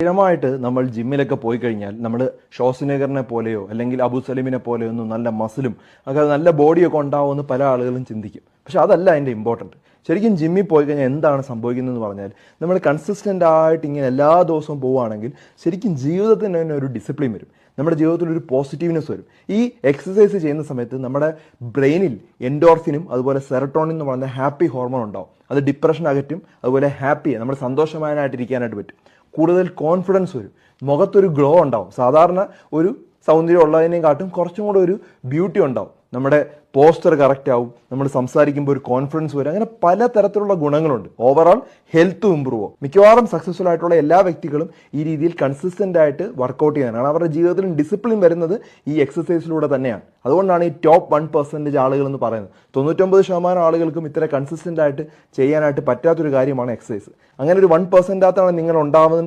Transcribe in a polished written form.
സ്ഥിരമായിട്ട് നമ്മൾ ജിമ്മിലൊക്കെ പോയി കഴിഞ്ഞാൽ നമ്മൾ ഷോസ്നഗറിനെ പോലെയോ അല്ലെങ്കിൽ അബു സലീമിനെ പോലെയോ ഒന്നും നല്ല മസിലും ഒക്കെ നല്ല ബോഡിയൊക്കെ ഉണ്ടാവുമെന്ന് പല ആളുകളും ചിന്തിക്കും. പക്ഷെ അതല്ല അതിൻ്റെ ഇമ്പോർട്ടൻറ്റ്. ശരിക്കും ജിമ്മിൽ പോയി കഴിഞ്ഞാൽ എന്താണ് സംഭവിക്കുന്നതെന്ന് പറഞ്ഞാൽ നമ്മൾ കൺസിസ്റ്റൻ്റ് ആയിട്ട് ഇങ്ങനെ എല്ലാ ദിവസവും പോവുകയാണെങ്കിൽ ശരിക്കും ജീവിതത്തിന് തന്നെ ഒരു ഡിസിപ്ലിൻ വരും. നമ്മുടെ ജീവിതത്തിൽ ഒരു പോസിറ്റീവ്നെസ് വരും. ഈ എക്സസൈസ് ചെയ്യുന്ന സമയത്ത് നമ്മുടെ ബ്രെയിനിൽ എൻഡോർഫിനും അതുപോലെ സെറട്ടോണിൻ എന്ന് പറയുന്ന ഹാപ്പി ഹോർമോൺ ഉണ്ടാവും. അത് ഡിപ്രഷൻ അകറ്റും. അതുപോലെ നമ്മൾ സന്തോഷവാനായിട്ടിരിക്കാനായിട്ട് പറ്റും. കൂടുതൽ കോൺഫിഡൻസ് വരും. മുഖത്തൊരു ഗ്ലോ ഉണ്ടാവും. സാധാരണ ഒരു സൗന്ദര്യം ഉള്ളതിനെക്കാട്ടും കുറച്ചും കൂടെ ഒരു ബ്യൂട്ടി ഉണ്ടാവും. നമ്മുടെ പോസ്റ്റർ കറക്റ്റ് ആവും. നമ്മൾ സംസാരിക്കുമ്പോൾ ഒരു കോൺഫിഡൻസ് വരും. അങ്ങനെ പല തരത്തിലുള്ള ഗുണങ്ങളുണ്ട്. ഓവറോൾ ഹെൽത്തും ഇമ്പ്രൂവ് ആവും. മിക്കവാറും സക്സസ്ഫുൾ ആയിട്ടുള്ള എല്ലാ വ്യക്തികളും ഈ രീതിയിൽ കൺസിസ്റ്റൻ്റ് ആയിട്ട് വർക്കൗട്ട് ചെയ്യാനാണ്. അവരുടെ ജീവിതത്തിൽ ഡിസിപ്ലിൻ വരുന്നത് ഈ എക്സസൈസിലൂടെ തന്നെയാണ്. അതുകൊണ്ടാണ് ഈ ടോപ്പ് 1% ആളുകൾ എന്ന് പറയുന്നത്. 99% ആളുകൾക്കും ഇത്ര കൺസിസ്റ്റൻ്റ് ആയിട്ട് ചെയ്യാനായിട്ട് പറ്റാത്തൊരു കാര്യമാണ് എക്സസൈസ്. അങ്ങനെ ഒരു 1%-ാണ് നിങ്ങൾ ഉണ്ടാവുന്നത്